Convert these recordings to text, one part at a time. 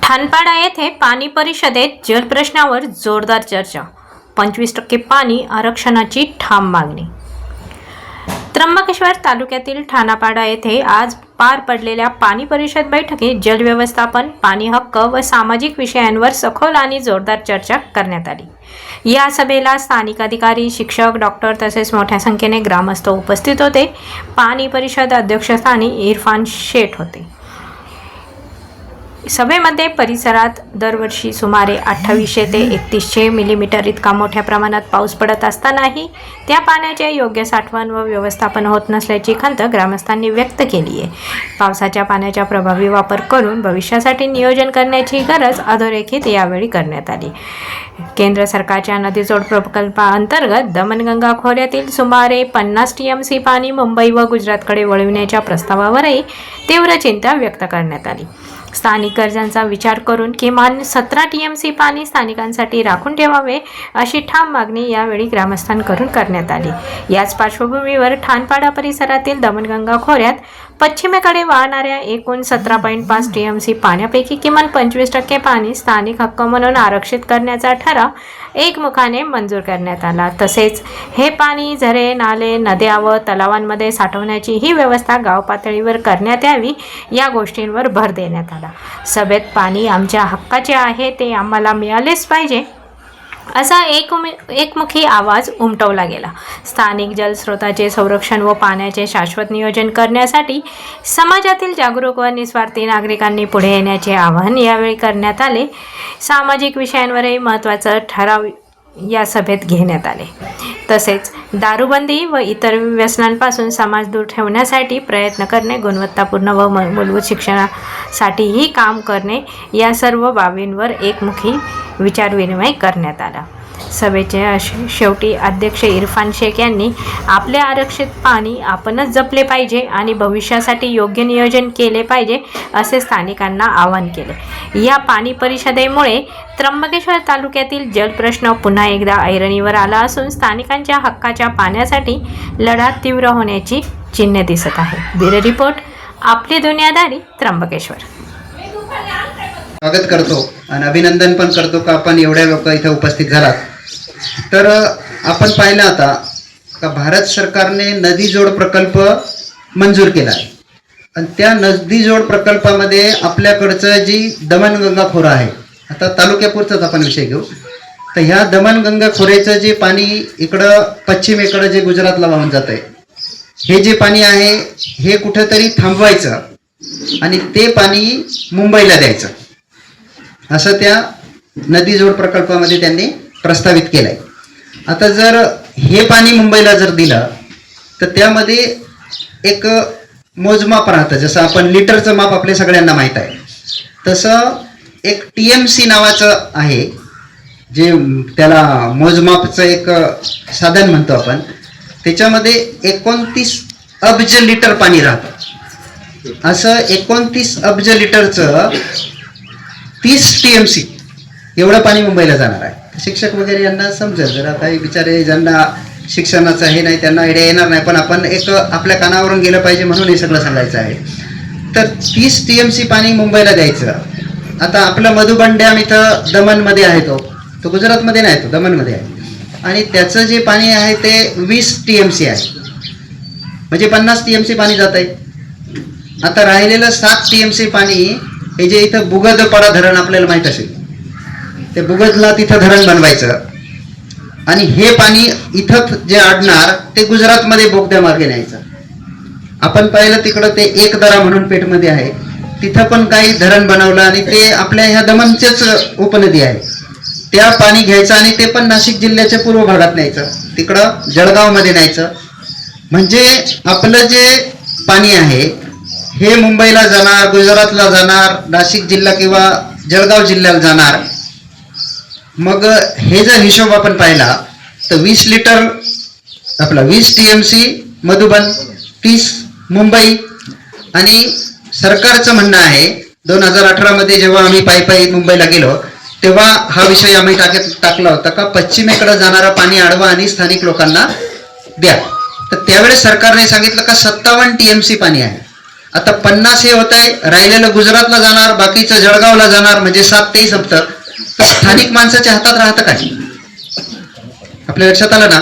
ठाणपाडा येथे पाणी परिषदेत जलप्रश्नावर जोरदार चर्चा. 25% पाणी आरक्षणाची ठाम मागणी. त्र्यंबकेश्वर तालुक्यातील ठाणापाडा येथे आज पार पडलेल्या पाणी परिषद बैठकीत जल व्यवस्थापन, पाणी हक्क व सामाजिक विषयांवर सखोल आणि जोरदार चर्चा करण्यात आली. या सभेला स्थानिक अधिकारी, शिक्षक, डॉक्टर तसेच मोठ्या संख्येने ग्रामस्थ उपस्थित होते. पाणी परिषद अध्यक्षस्थानी इरफान शेठ होते. सभेमध्ये परिसरात दरवर्षी सुमारे 2800 ते 3100 मिलीमीटर इतका मोठ्या प्रमाणात पाऊस पडत असतानाही त्या पाण्याचे योग्य साठवण व व्यवस्थापन होत नसल्याची खंत ग्रामस्थांनी व्यक्त केली आहे. पावसाच्या पाण्याचा प्रभावी वापर करून भविष्यासाठी नियोजन करण्याची गरज अधोरेखित यावेळी करण्यात आली. केंद्र सरकारच्या नदीजोड प्रकल्पाअंतर्गत दमणगंगा खोऱ्यातील सुमारे 50 TMC पाणी मुंबई व गुजरातकडे वळविण्याच्या प्रस्तावावरही तीव्र चिंता व्यक्त करण्यात आली. स्थानिक गरजांचा विचार करून किमान 17 TMC पाणी स्थानिकांसाठी राखून ठेवावे अशी ठाम मागणी यावेळी ग्रामस्थांकडून करण्यात आली. याच पार्श्वभूमीवर ठाणपाडा परिसरातील दमणगंगा खोऱ्यात पश्चिमेकडे वाहणाऱ्या एकूण 17.5 TMC पाण्यापैकी किमान 25% पाणी स्थानिक हक्क म्हणून आरक्षित करण्याचा ठराव एकमुखाने मंजूर करण्यात आला. तसेच हे पाणी झरे, नाले, नद्या व तलावांमध्ये साठवण्याची ही व्यवस्था गाव पातळीवर करण्यात यावी या गोष्टींवर भर देण्यात आला. सभेत पाणी आमच्या हक्काचे आहे, ते आम्हाला मिळालेच पाहिजे असा एकमुखी आवाज उमटवला गेला. स्थानिक जलस्रोताचे संरक्षण व पाण्याचे शाश्वत नियोजन करण्यासाठी समाजातील जागरूक व निस्वार्थी नागरिकांनी पुढे येण्याचे आवाहन यावेळी करण्यात आले. सामाजिक विषयांवरही महत्त्वाचे ठराव या सभेत घेण्यात आले. तसेच दारूबंदी व इतर व्यसनांपासून समाज दूर ठेवण्यासाठी प्रयत्न करणे, गुणवत्तापूर्ण व मूलभूत शिक्षणासाठीही काम करणे या सर्व बाबींवर एकमुखी विचारविनिमय करण्यात आला. सभेच्या शेवटी अध्यक्ष इरफान शेख यांनी आपले आरक्षित पाणी आपणच जपले पाहिजे आणि भविष्यासाठी योग्य नियोजन केले पाहिजे असे स्थानिकांना आवाहन केले. या पाणी परिषदेमुळे त्र्यंबकेश्वर तालुक्यातील जलप्रश्न पुन्हा एकदा ऐरणीवर आला असून स्थानिकांच्या हक्काच्या पाण्यासाठी लढा तीव्र होण्याची चिन्हे दिसत आहे. ब्युरो रिपोर्ट, आपली दुनियादारी, त्र्यंबकेश्वर. स्वागत करतो आणि अभिनंदन पण करतो का आपण एवढ्या लोक इथे उपस्थित झालात. तर आपण पाहिलं आता का भारत सरकारने नदी जोड प्रकल्प मंजूर केला आहे आणि त्या नदी जोड प्रकल्पामध्ये आपल्याकडचं जी दमणगंगा खोरा आहे, आता तालुक्यापुरचाच आपण विषय घेऊ, तर ह्या दमणगंगा खोऱ्याचं जे पाणी इकडं पश्चिमेकडं जे गुजरातला वाहून जात आहे, हे जे पाणी आहे हे कुठंतरी थांबवायचं आणि ते पाणी मुंबईला द्यायचं असं त्या नदी जोड प्रकल्पामध्ये त्यांनी प्रस्तावित केलंय. आता जर हे पाणी मुंबईला जर दिलं तर त्यामध्ये एक मोजमाप राहतं. जसं आपण लिटरचं माप आपल्या सगळ्यांना माहीत आहे, तसं एक TMC नावाचं आहे जे त्याला मोजमापचं एक साधन म्हणतो आपण. त्याच्यामध्ये 29 अब्ज लिटर पाणी राहतं. असं 29 अब्ज लिटरचं 30 TMC एवढं पाणी मुंबईला जाणार आहे. शिक्षक वगैरे यांना समजेल, जरा काही बिचारे ज्यांना शिक्षणाचं हे नाही त्यांना आयडिया येणार नाही, पण आपण एक आपल्या कानावरून गेलं पाहिजे म्हणून हे सगळं सांगायचं आहे. तर 30 TMC पाणी मुंबईला द्यायचं. आता आपलं मधुबन डॅम इथं दमणमध्ये आहे, तो गुजरातमध्ये नाही, तो दमणमध्ये आहे आणि त्याचं जे पाणी आहे ते 20 TMC आहे, म्हणजे 50 TMC पाणी जात आहे. आता राहिलेलं 7 TMC पाणी हे जे इथं बुगदपाडा धरण आपल्याला माहीत असेल, ते बुगदला तिथं धरण बनवायचं आणि हे पाणी इथं जे अडणार ते गुजरातमध्ये बोगद्या मार्गे न्यायचं. आपण पाहिलं तिकडं ते एकदरा म्हणून पेठमध्ये आहे, तिथं पण काही धरण बनवलं आणि ते आपल्या ह्या दमणचेच उपनदी आहे, त्या पाणी घ्यायचं आणि ते पण नाशिक जिल्ह्याच्या पूर्व भागात न्यायचं, तिकडं जळगावमध्ये न्यायचं. म्हणजे आपलं जे पाणी आहे हे मुंबईला जाणार, गुजरातला जाणार, नाशिक जिल्हा किंवा जळगाव जिल्ह्याला जाणार. मग हे जर हिशोब आपण पाहिला तर 20 लिटर आपला 20 TMC मधुबन, 30 मुंबई. आणि सरकारचं म्हणणं आहे 2018 मध्ये जेव्हा आम्ही पायी मुंबईला गेलो तेव्हा हा विषय आम्ही टाकला होता का पश्चिमेकडे जाणारं पाणी अडवा आणि स्थानिक लोकांना द्या. तर त्यावेळेस सरकारने सांगितलं का 57 TMC पाणी आहे. आता 50 हे होत आहे, राहिलेलं गुजरातला जाणार, बाकीचं जळगावला जाणार, म्हणजे 7 तेही संपतं. तर स्थानिक माणसाच्या हातात राहतं काय? आपल्या लक्षात आलं ना?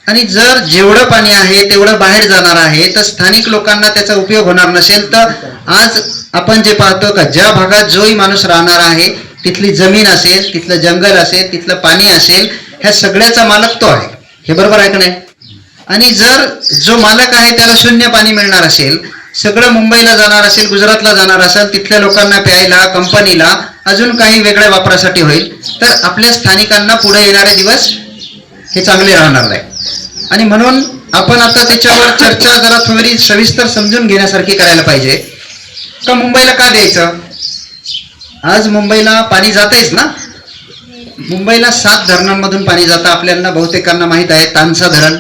आणि जर जेवढं पाणी आहे तेवढं बाहेर जाणार आहे, तर स्थानिक लोकांना त्याचा उपयोग होणार नसेल, तर आज आपण जे पाहतो का ज्या भागात जोही माणूस राहणार आहे, तिथली जमीन असेल, तिथलं जंगल असेल, तिथलं पाणी असेल, ह्या सगळ्याचा मालक तो आहे. हे बरोबर आहे का नाही? आणि जर जो मालक आहे त्याला शून्य पाणी मिळणार असेल, सगळं मुंबईला जाणार असेल, गुजरातला जाणार असेल, तिथल्या लोकांना प्यायला, कंपनीला, अजून काही वेगळ्या वापरासाठी होईल, तर आपल्या स्थानिकांना पुढे येणारे दिवस हे चांगले राहणार नाही. आणि म्हणून आपण आता त्याच्यावर चर्चा जरा थोडी सविस्तर समजून घेण्यासारखी करायला पाहिजे. का मुंबईला का द्यायचं? आज मुंबईला पाणी जातेच ना. मुंबईला 7 धरणांमधून पाणी जातं. आपल्याला बहुतेकांना माहित आहे, तानसा धरण,